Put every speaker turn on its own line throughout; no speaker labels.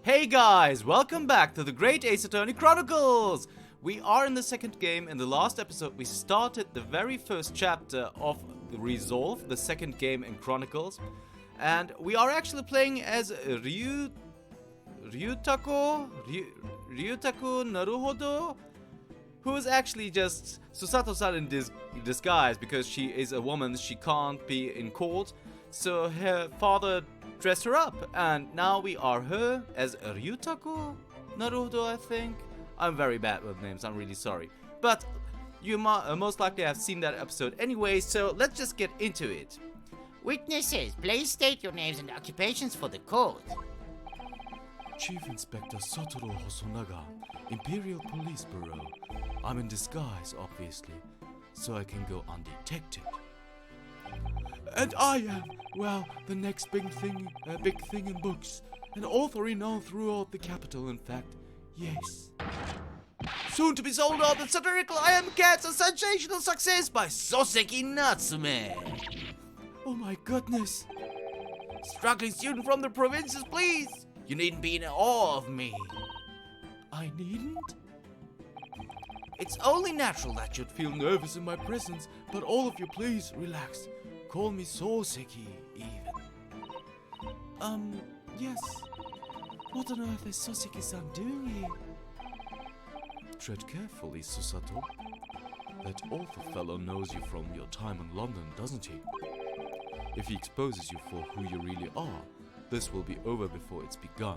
Hey guys, welcome back to the Great Ace Attorney Chronicles! We are in the second game. In the last episode we started the very first chapter of the Resolve, the second game in Chronicles. And we are actually playing as Ryutaku Naruhodo, who is actually just Susato-san in disguise because she is a woman, she can't be in court. So her father dressed her up, and now we are her as Ryutaku Naruhodo, I think. I'm very bad with names, I'm really sorry. But you most likely have seen that episode anyway, so let's just get into it.
Witnesses, please state your names and occupations for the code.
Chief Inspector Satoru Hosonaga, Imperial Police Bureau. I'm in disguise, obviously, so I can go undetected. And I am, well, the next big thing in books. An author renowned throughout the capital, in fact. Yes. Soon to be sold out the satirical I Am Cats, a sensational success by Soseki Natsume. Oh my goodness. Struggling student from the provinces, please. You needn't be in awe of me. I needn't? It's only natural that you'd feel nervous in my presence, but all of you please relax. Call me Soseki, even. Yes. What on earth is Soseki-san doing here? Tread carefully, Susato. That author fellow knows you from your time in London, doesn't he? If he exposes you for who you really are, this will be over before it's begun.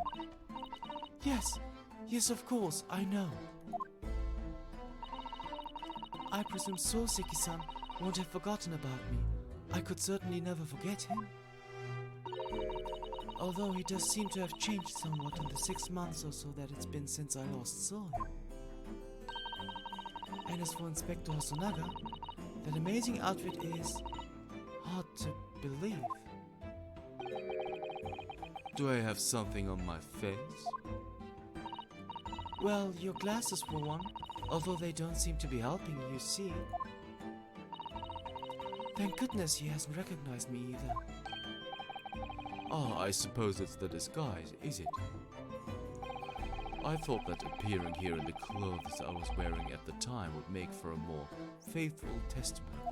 Yes, of course, I know. I presume Soseki-san won't have forgotten about me. I could certainly never forget him. Although he does seem to have changed somewhat in the 6 months or so that it's been since I last saw him. And as for Inspector Hosonaga, that amazing outfit is hard to believe. Do I have something on my face? Well, your glasses for one, although they don't seem to be helping, you see. Thank goodness he hasn't recognized me either. I suppose it's the disguise, is it? I thought that appearing here in the clothes I was wearing at the time would make for a more faithful testimony.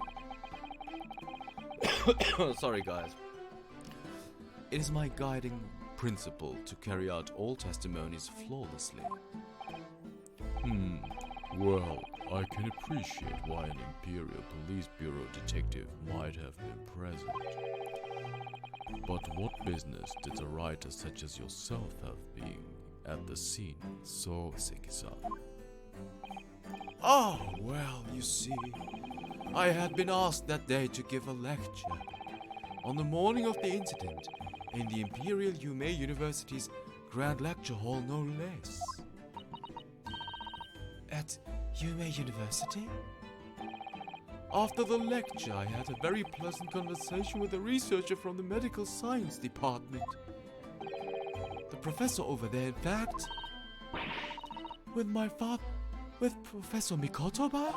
Sorry guys. It is my guiding principle to carry out all testimonies flawlessly. Well, I can appreciate why an Imperial Police Bureau detective might have been present. But what business did a writer such as yourself have being at the scene, Soseki-san? Oh, well, you see, I had been asked that day to give a lecture on the morning of the incident in the Imperial Yume University's Grand Lecture Hall, no less. At Yume University? After the lecture, I had a very pleasant conversation with a researcher from the medical science department. The professor over there, in fact. With Professor Mikotoba?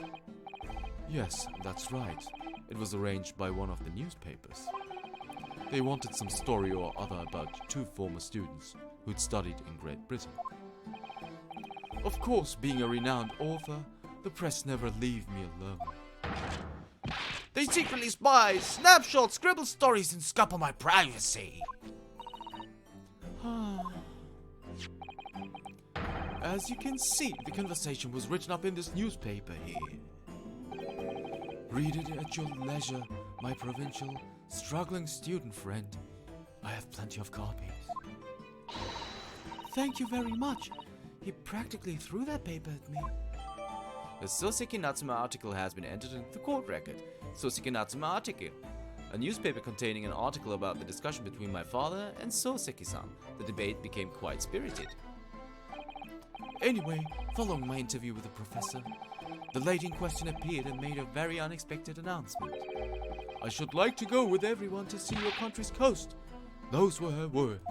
Yes, that's right. It was arranged by one of the newspapers. They wanted some story or other about 2 former students who'd studied in Great Britain. Of course, being a renowned author, the press never leave me alone. They secretly spy, snapshots, scribble stories, and scupper my privacy. As you can see, the conversation was written up in this newspaper here. Read it at your leisure, my provincial, struggling student friend. I have plenty of copies. Thank you very much. He practically threw that paper at me. The Soseki Natsume article has been entered into the court record. Soseki Natsume article, a newspaper containing an article about the discussion between my father and Soseki-san. The debate became quite spirited. Anyway, following my interview with the professor, the lady in question appeared and made a very unexpected announcement. I should like to go with everyone to see your country's coast. Those were her words.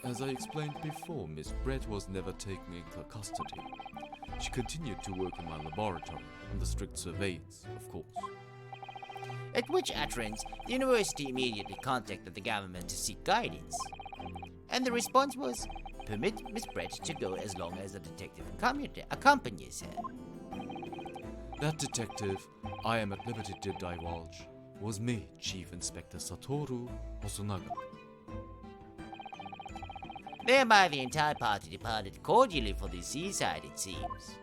As I explained before, Miss Brett was never taken into custody. She continued to work in my laboratory, under strict surveillance, of course.
At which utterance, the university immediately contacted the government to seek guidance. And the response was, permit Miss Brett to go as long as the detective accompanies her.
That detective, I am at liberty to divulge, was me, Chief Inspector Satoru Hosonaga.
Thereby the entire party departed cordially for the seaside, it seems.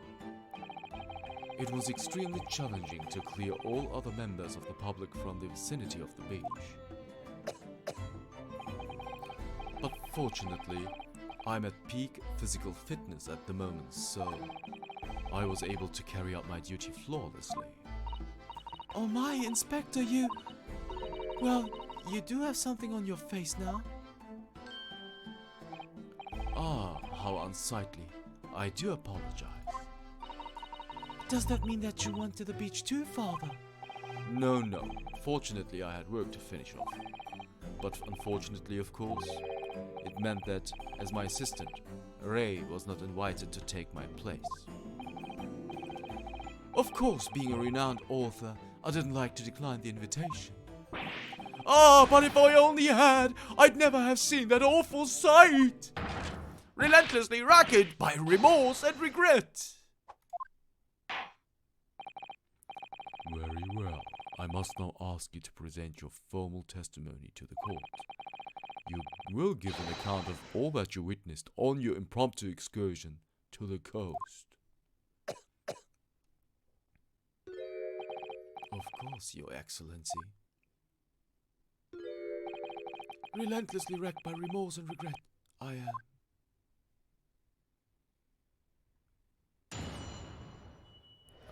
It was extremely challenging to clear all other members of the public from the vicinity of the beach. But fortunately, I'm at peak physical fitness at the moment, so I was able to carry out my duty flawlessly. Oh my, Inspector, well, you do have something on your face now. Ah, how unsightly. I do apologize. Does that mean that you went to the beach too, Father? No. Fortunately, I had work to finish off. But unfortunately, of course, it meant that, as my assistant, Ray was not invited to take my place. Of course, being a renowned author, I didn't like to decline the invitation. Ah, but if I only had, I'd never have seen that awful sight! Relentlessly racked by remorse and regret. Very well. I must now ask you to present your formal testimony to the court. You will give an account of all that you witnessed on your impromptu excursion to the coast. Of course, Your Excellency. Relentlessly wrecked by remorse and regret, I am.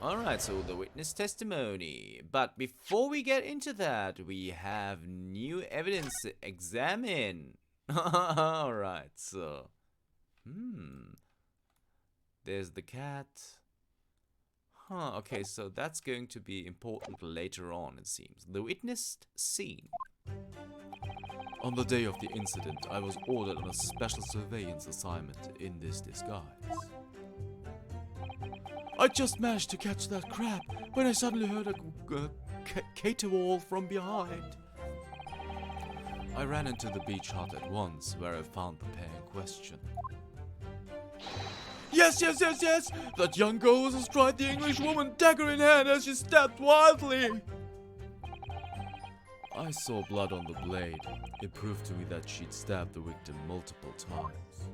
Alright, so the witness testimony. But before we get into that, we have new evidence to examine. Alright, so. There's the cat. Okay, so that's going to be important later on, it seems. The witnessed scene. On the day of the incident, I was ordered on a special surveillance assignment in this disguise. I just managed to catch that crab when I suddenly heard a caterwaul from behind. I ran into the beach hut at once, where I found the pair in question. Yes! That young girl was astride the English woman, dagger in hand, as she stabbed wildly. I saw blood on the blade. It proved to me that she'd stabbed the victim multiple times.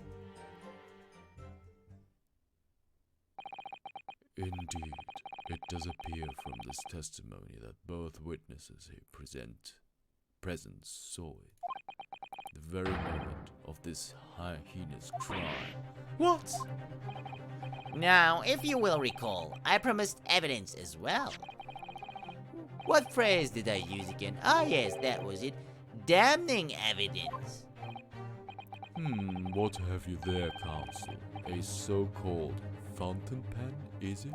Indeed, it does appear from this testimony that both witnesses here present saw it. The very moment of this heinous crime. What?
Now, if you will recall, I promised evidence as well. What phrase did I use again? Ah, yes, that was it. Damning evidence.
What have you there, counsel? A so-called fountain pen, is it?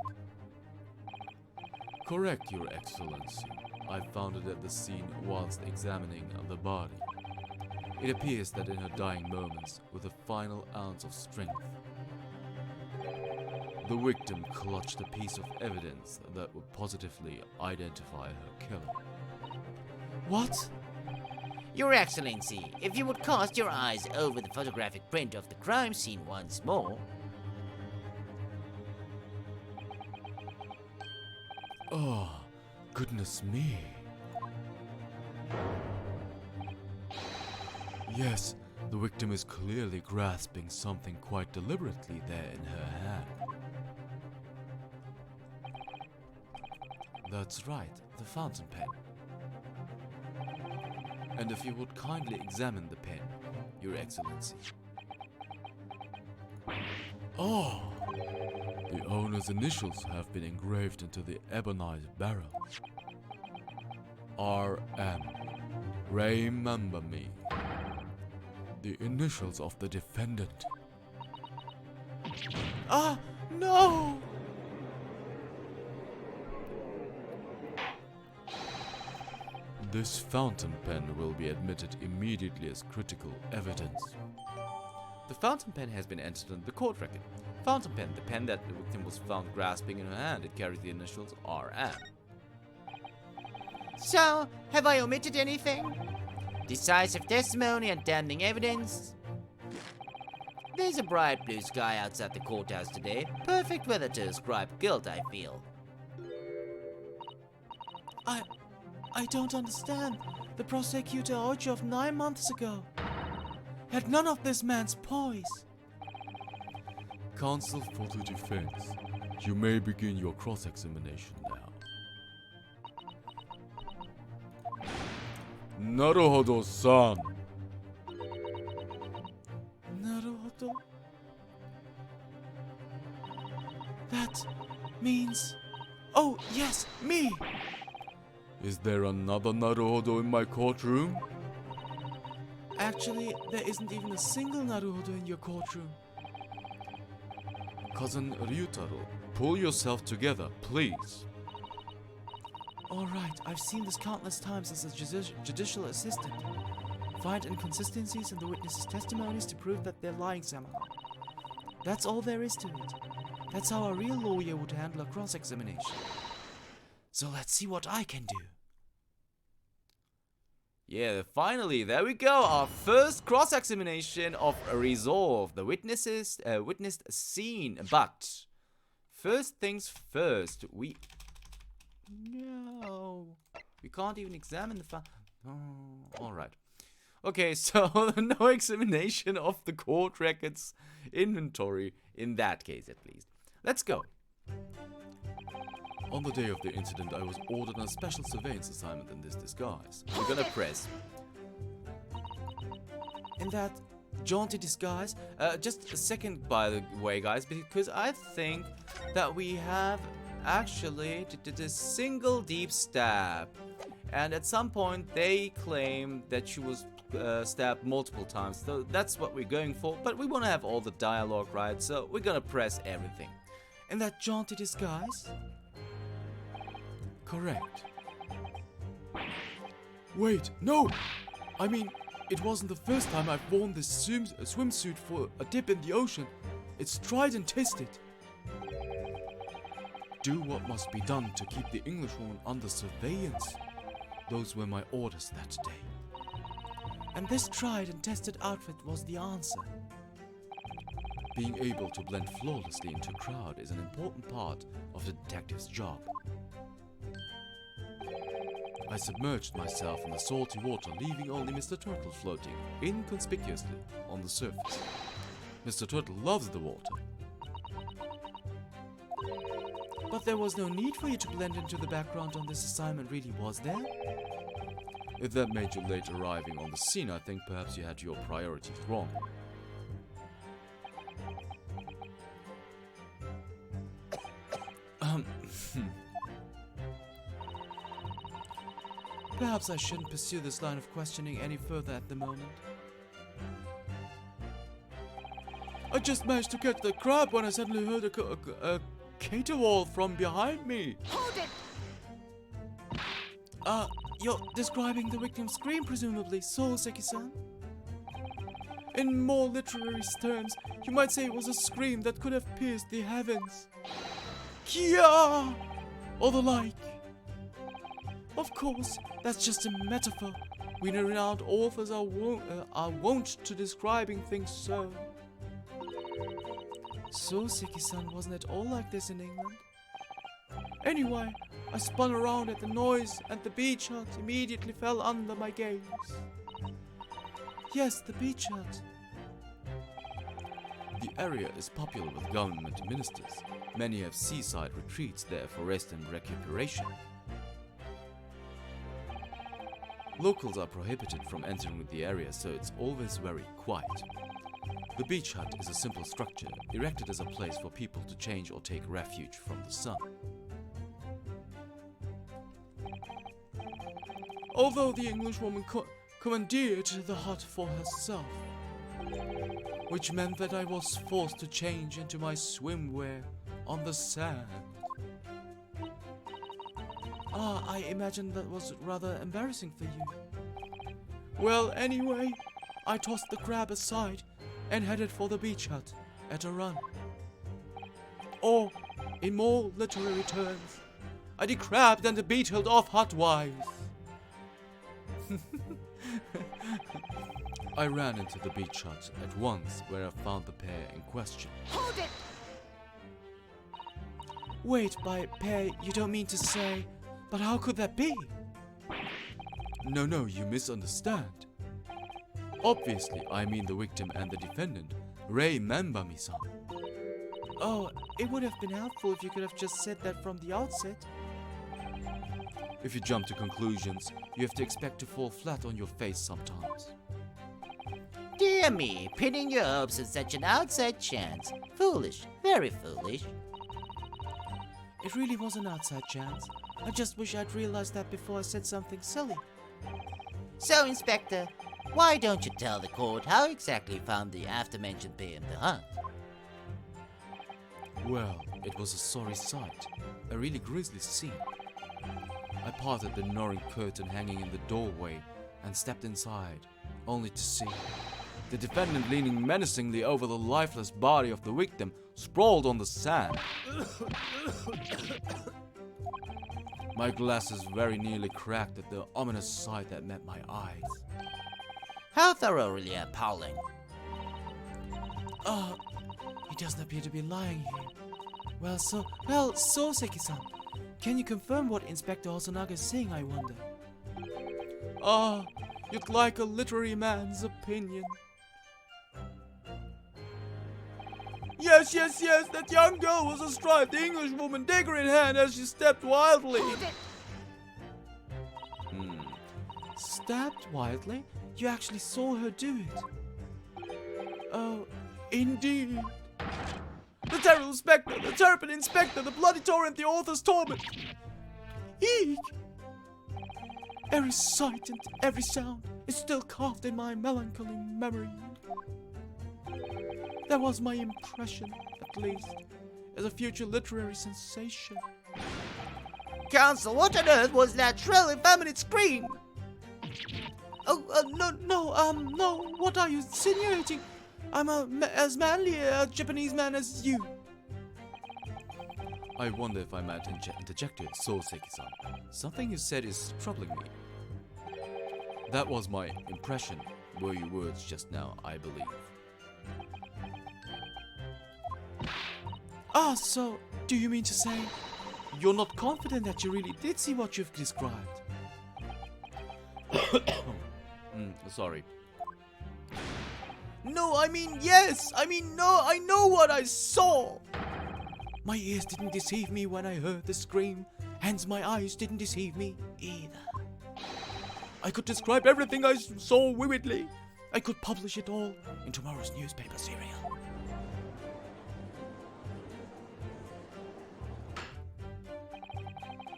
Correct, Your Excellency. I found it at the scene whilst examining the body. It appears that in her dying moments, with a final ounce of strength, the victim clutched a piece of evidence that would positively identify her killer. What?
Your Excellency, if you would cast your eyes over the photographic print of the crime scene once more.
Oh, goodness me. Yes, the victim is clearly grasping something quite deliberately there in her hand. That's right, the fountain pen. And if you would kindly examine the pen, Your Excellency. Oh! The owner's initials have been engraved into the ebonite barrel. R.M. Remember me. The initials of the defendant. Ah, no! This fountain pen will be admitted immediately as critical evidence. The fountain pen has been entered in the court record. Fountain pen, the pen that the victim was found grasping in her hand, it carries the initials RM.
So, have I omitted anything? Decisive testimony and damning evidence? There's a bright blue sky outside the courthouse today. Perfect weather to ascribe guilt, I feel.
I don't understand. The prosecutor Ojof 9 months ago had none of this man's poise. Counsel for the defense, you may begin your cross-examination now. Naruhodo-san. Naruhodo? That means... Oh, yes, me! Is there another Naruhodo in my courtroom? Actually, there isn't even a single Naruhodo in your courtroom. Cousin Ryutaro, pull yourself together, please. Alright, I've seen this countless times as a judicial assistant. Find inconsistencies in the witnesses' testimonies to prove that they're lying somehow. That's all there is to it. That's how a real lawyer would handle a cross-examination. So let's see what I can do. Yeah, finally, there we go. Our first cross-examination of Resolve. The witnessed scene. But first things first, we can't even examine the file. Oh, alright. Okay, so no examination of the court records inventory in that case, at least. Let's go. On the day of the incident, I was ordered on a special surveillance assignment in this disguise. We're gonna press. In that jaunty disguise, just a second by the way, guys, because I think that we have actually did a single deep stab. And at some point, they claim that she was stabbed multiple times. So that's what we're going for, but we want to have all the dialogue right, so we're gonna press everything. In that jaunty disguise? Correct. Wait, no! I mean, it wasn't the first time I've worn this swimsuit for a dip in the ocean. It's tried and tested. Do what must be done to keep the Englishwoman under surveillance. Those were my orders that day. And this tried and tested outfit was the answer. Being able to blend flawlessly into a crowd is an important part of the detective's job. I submerged myself in the salty water, leaving only Mr. Turtle floating inconspicuously on the surface. Mr. Turtle loves the water. But there was no need for you to blend into the background on this assignment, really, was there? If that made you late arriving on the scene, I think perhaps you had your priorities wrong. Perhaps I shouldn't pursue this line of questioning any further at the moment. I just managed to catch the crab when I suddenly heard a caterwaul from behind me.
Hold it!
You're describing the victim's scream, presumably, Soseki-san? In more literary terms, you might say it was a scream that could have pierced the heavens. Kia! Or the like. Of course, that's just a metaphor. We renowned authors are wont to describing things so. Soseki-san wasn't at all like this in England. Anyway, I spun around at the noise and the beach hut immediately fell under my gaze. Yes, the beach hut. The area is popular with government ministers. Many have seaside retreats there for rest and recuperation. Locals are prohibited from entering the area, so it's always very quiet. The beach hut is a simple structure, erected as a place for people to change or take refuge from the sun. Although the Englishwoman commandeered the hut for herself, which meant that I was forced to change into my swimwear on the sand. I imagine that was rather embarrassing for you. Well, anyway, I tossed the crab aside and headed for the beach hut at a run. Or, in more literary terms, I decrabbed and beetled off hut-wise. I ran into the beach hut at once, where I found the pair in question.
Hold it!
Wait, by pair, you don't mean to say... But how could that be? No, you misunderstand. Obviously, I mean the victim and the defendant, Rei Membami-san. Oh, it would have been helpful if you could have just said that from the outset. If you jump to conclusions, you have to expect to fall flat on your face sometimes.
Dear me, pinning your hopes on such an outside chance. Foolish, very foolish.
It really was an outside chance. I just wish I'd realized that before I said something silly.
So, Inspector, why don't you tell the court how exactly you found the aforementioned pair in the hut?
Well, it was a sorry sight. A really grisly scene. I parted the gnawing curtain hanging in the doorway and stepped inside, only to see the defendant leaning menacingly over the lifeless body of the victim, sprawled on the sand. My glasses very nearly cracked at the ominous sight that met my eyes.
How thoroughly appalling.
He doesn't appear to be lying here. Well, Soseki-san, can you confirm what Inspector Hosonaga is saying, I wonder? You'd like a literary man's opinion. Yes, that young girl was astride the Englishwoman, dagger in hand, as she stepped wildly. Stabbed wildly? You actually saw her do it? Oh, indeed. The terrible spectre, the terrible inspector, the bloody torrent, the author's torment. Eek! Every sight and every sound is still carved in my melancholy memory. That was my impression, at least, as a future literary sensation.
Counsel, what on earth was that shrill, effeminate scream?
No, what are you insinuating? I'm as manly a Japanese man as you. I wonder if I might interject here, Soseki-san. Something you said is troubling me. That was my impression, were your words just now, I believe. So, do you mean to say you're not confident that you really did see what you've described? Sorry. No, I mean yes! No, I know what I saw! My ears didn't deceive me when I heard the scream, hence my eyes didn't deceive me either. I could describe everything I saw vividly. I could publish it all in tomorrow's newspaper serial.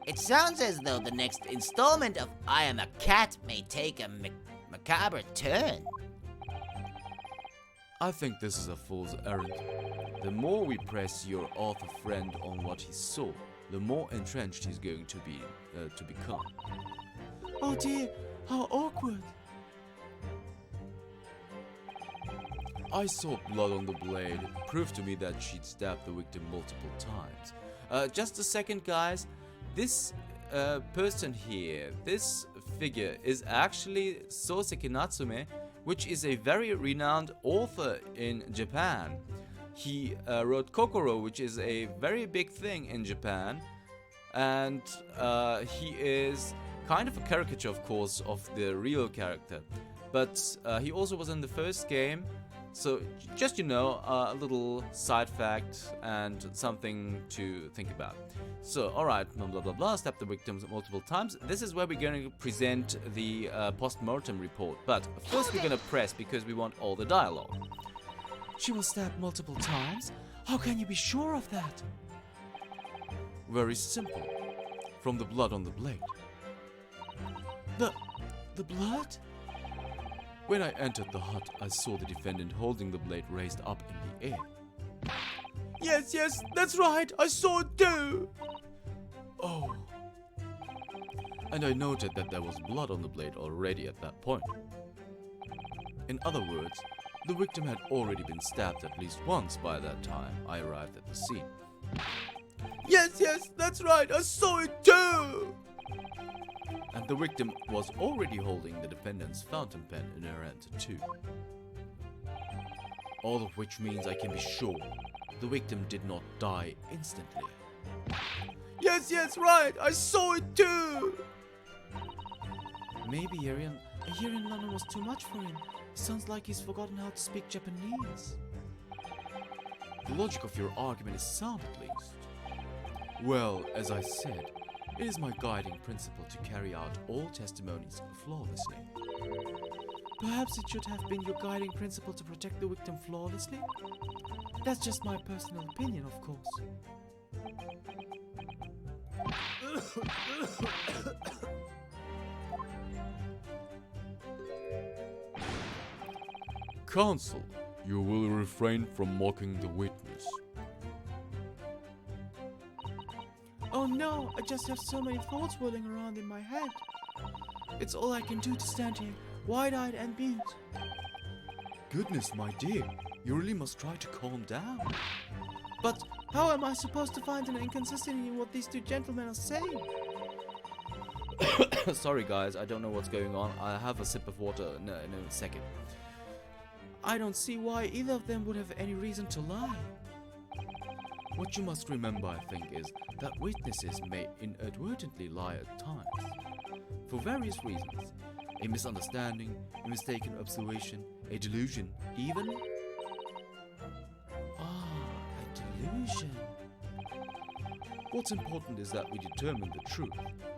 It sounds as though the next installment of I Am a Cat may take a macabre turn.
I think this is a fool's errand. The more we press your author friend on what he saw, the more entrenched he's going to become. Oh dear, how awkward. I saw blood on the blade. It proved to me that she'd stabbed the victim multiple times. Just a second, guys. This person here, this figure, is actually Soseki Natsume, which is a very renowned author in Japan. He wrote Kokoro, which is a very big thing in Japan, and he is kind of a caricature, of course, of the real character. But he also was in the first game, so just, a little side fact and something to think about. So, alright, blah blah blah, stab the victims multiple times. This is where we're going to present the post-mortem report. But first we're going to press because we want all the dialogue. She was stabbed multiple times? How can you be sure of that? Very simple. From the blood on the blade. The blood? When I entered the hut, I saw the defendant holding the blade raised up in the air. Yes, that's right, I saw it too! Oh. And I noted that there was blood on the blade already at that point. In other words, the victim had already been stabbed at least once by that time I arrived at the scene. Yes, that's right, I saw it too! and the victim was already holding the defendant's fountain pen in her hand too. All of which means I can be sure the victim did not die instantly. Yes, right, I saw it too! Maybe a year in London was too much for him. It sounds like he's forgotten how to speak Japanese. The logic of your argument is sound at least. Well, as I said, it is my guiding principle to carry out all testimonies flawlessly. Perhaps it should have been your guiding principle to protect the victim flawlessly? That's just my personal opinion, of course. Counsel, you will refrain from mocking the witness. Oh no, I just have so many thoughts whirling around in my head. It's all I can do to stand here, wide-eyed and mute. Goodness, my dear, you really must try to calm down. But how am I supposed to find an inconsistency in what these two gentlemen are saying? Sorry guys, I don't know what's going on. I'll have a sip of water in a second. I don't see why either of them would have any reason to lie. What you must remember, I think, is that witnesses may inadvertently lie at times. For various reasons. A misunderstanding, a mistaken observation, a delusion, even... a delusion. What's important is that we determine the truth,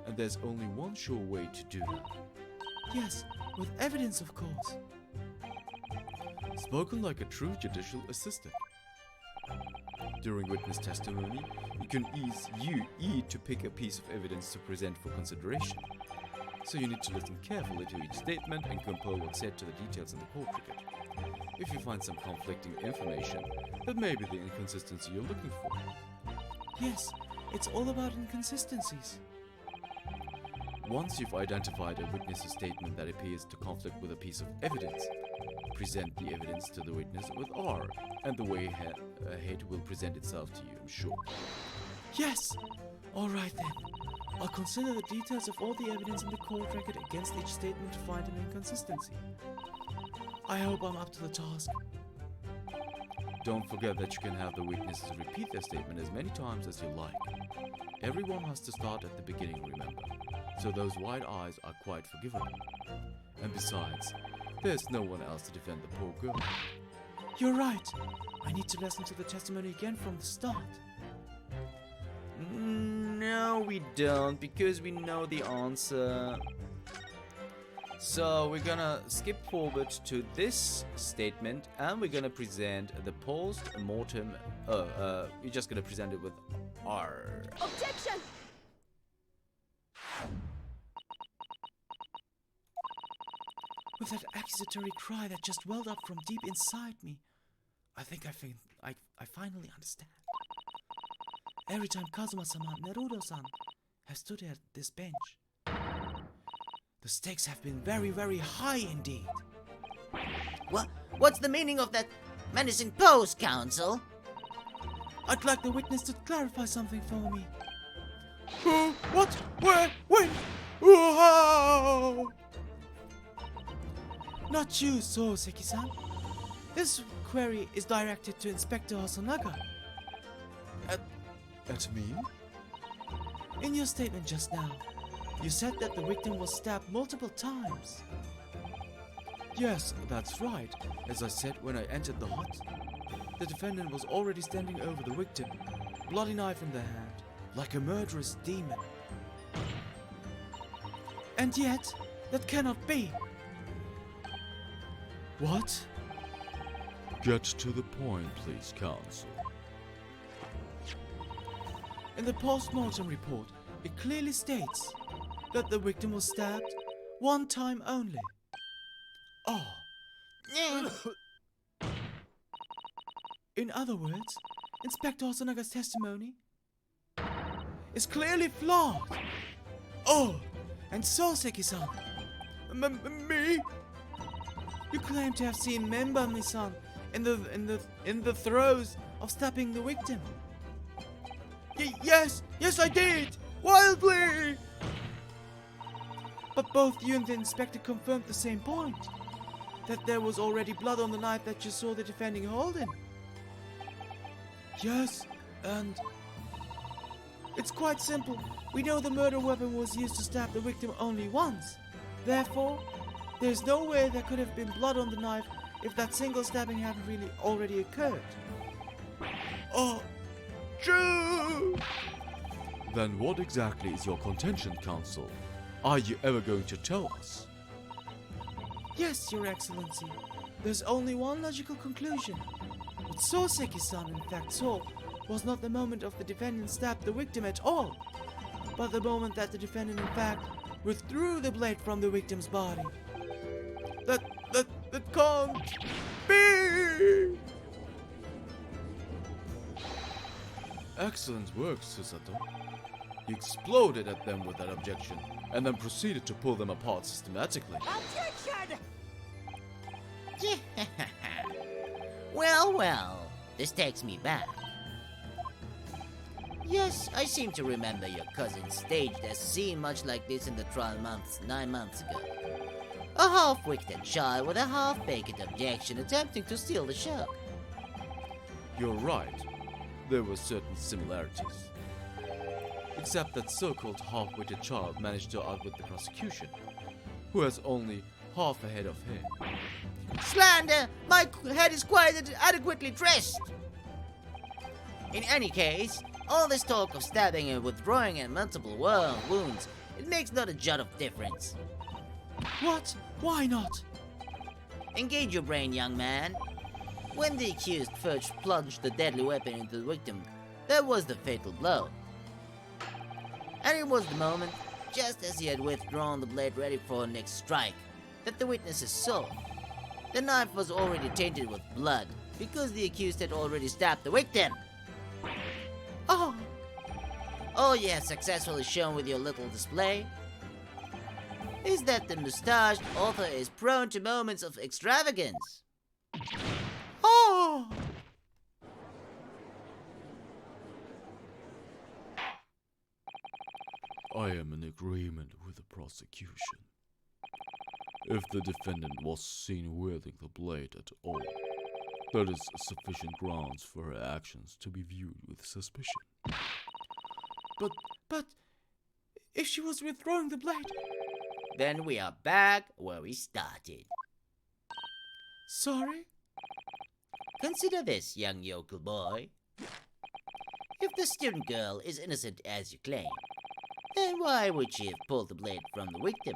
and there's only one sure way to do that. Yes, with evidence, of course. Spoken like a true judicial assistant. During witness testimony, you can ease to pick a piece of evidence to present for consideration. So you need to listen carefully to each statement and compare what's said to the details in the court record. If you find some conflicting information, that may be the inconsistency you're looking for. Yes, it's all about inconsistencies. Once you've identified a witness's statement that appears to conflict with a piece of evidence, present the evidence to the witness with R, and the way ahead will present itself to you, I'm sure. Yes! Alright then. I'll consider the details of all the evidence in the court record against each statement to find an inconsistency. I hope I'm up to the task. Don't forget that you can have the witnesses repeat their statement as many times as you like. Everyone has to start at the beginning, remember, so those wide eyes are quite forgivable. And besides, there's no one else to defend the poor girl. You're right. I need to listen to the testimony again from the start. No, we don't, because we know the answer. So we're gonna skip forward to this statement, and we're gonna present the post-mortem. We're just gonna present it with R.
Objection!
With that accusatory cry that just welled up from deep inside me, I think I finally understand. Every time Kazuma-sama and Nerudo-san have stood at this bench, the stakes have been very, very high indeed.
What's the meaning of that menacing pose, counsel?
I'd like the witness to clarify something for me. Who? What? Where? When? Wow! Not you, Soseki-san. This query is directed to Inspector Hosonaga. At me? In your statement just now, you said that the victim was stabbed multiple times. Yes, that's right. As I said when I entered the hut, the defendant was already standing over the victim, bloody knife in their hand, like a murderous demon. And yet, that cannot be. What? Get to the point, please, counsel. In the post-mortem report, it clearly states that the victim was stabbed one time only. Oh. In other words, Inspector Hosanaga's testimony is clearly flawed. Oh, and Soseki-san. Me? You claim to have seen Membami-san in the throes of stabbing the victim. Yes, I did! Wildly! But both you and the inspector confirmed the same point. That there was already blood on the knife that you saw the defendant holding. Yes, and... It's quite simple. We know the murder weapon was used to stab the victim only once. Therefore, there's no way there could have been blood on the knife if that single stabbing hadn't really already occurred. Oh, true! Then what exactly is your contention, counsel? Are you ever going to tell us? Yes, Your Excellency. There's only one logical conclusion. What Soseki-san in fact saw was not the moment of the defendant stabbed the victim at all, but the moment that the defendant in fact withdrew the blade from the victim's body. That can't be! Excellent work, Susato. You exploded at them with that objection, and then proceeded to pull them apart systematically.
Objection! Well, this takes me back. Yes, I seem to remember your cousin staged a scene much like this in the trial 9 months ago. A half-wicked child with a half-baked objection attempting to steal the show.
You're right. There were certain similarities. Except that so-called half-witted child managed to outwit the prosecution, who has only half a head of hair.
Slander! My head is quite adequately dressed! In any case, all this talk of stabbing and withdrawing and multiple wounds, it makes not a jot of difference.
What? Why not?
Engage your brain, young man. When the accused first plunged the deadly weapon into the victim, that was the fatal blow. And it was the moment, just as he had withdrawn the blade ready for the next strike, that the witnesses saw. The knife was already tainted with blood, because the accused had already stabbed the victim.
Oh!
All you have successfully shown with your little display is that the mustached author is prone to moments of extravagance.
Oh! I am in agreement with the prosecution. If the defendant was seen wielding the blade at all, that is sufficient grounds for her actions to be viewed with suspicion. But, if she was withdrawing the blade...
Then we are back where we started.
Sorry?
Consider this, young yokel boy. If the student girl is innocent as you claim, then why would she have pulled the blade from the victim?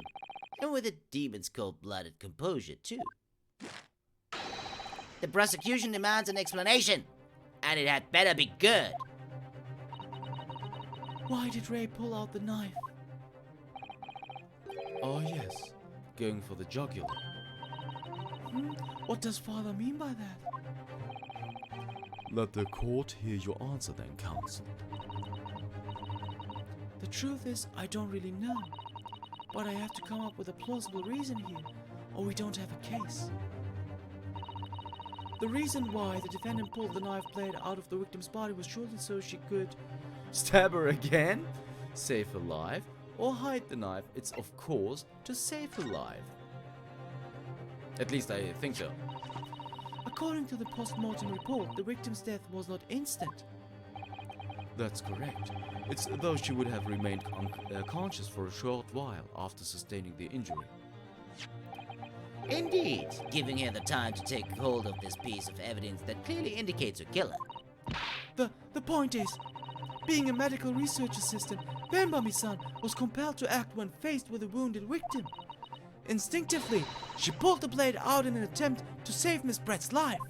And with a demon's cold-blooded composure, too. The prosecution demands an explanation, and it had better be good.
Why did Ray pull out the knife? Oh yes, going for the jugular. What does father mean by that? Let the court hear your answer then, counsel. The truth is, I don't really know. But I have to come up with a plausible reason here, or we don't have a case. The reason why the defendant pulled the knife blade out of the victim's body was surely so she could stab her again, save her life, or hide the knife. It's of course to save her life. At least I think so. According to the post-mortem report, the victim's death was not instant. That's correct. It's as though she would have remained unconscious for a short while after sustaining the injury.
Indeed, giving her the time to take hold of this piece of evidence that clearly indicates her killer.
The point is, being a medical research assistant, Benbami-san was compelled to act when faced with a wounded victim. Instinctively, she pulled the blade out in an attempt to save Miss Brett's life.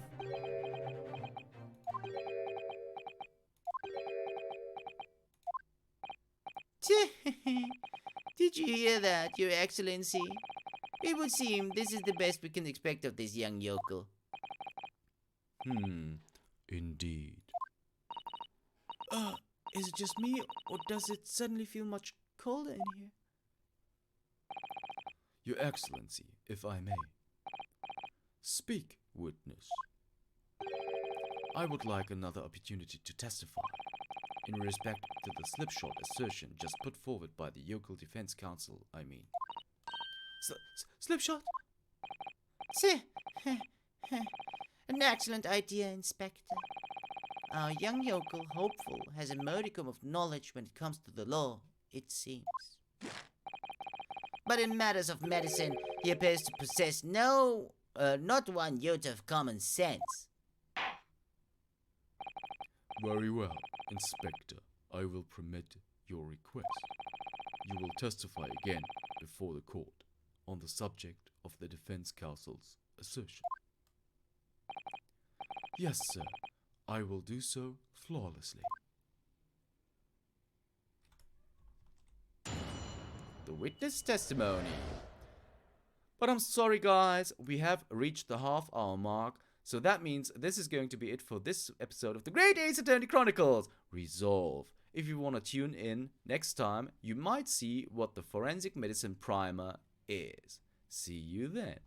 Did you hear that, Your Excellency? It would seem this is the best we can expect of this young yokel.
Indeed. Is it just me, or does it suddenly feel much colder in here? Your Excellency, if I may. Speak, witness. I would like another opportunity to testify, in respect to the slipshod assertion just put forward by the yokel defense counsel, I mean. Slipshot?
An excellent idea, Inspector. Our young yokel hopeful has a modicum of knowledge when it comes to the law, it seems. But in matters of medicine, he appears to possess not one iota of common sense.
Very well, Inspector. I will permit your request. You will testify again before the court on the subject of the defense counsel's assertion. Yes, sir. I will do so flawlessly. The witness testimony. But I'm sorry, guys. We have reached the half-hour mark. So that means this is going to be it for this episode of the Great Ace Attorney Chronicles. Resolve. If you want to tune in next time, you might see what the forensic medicine primer is. See you then.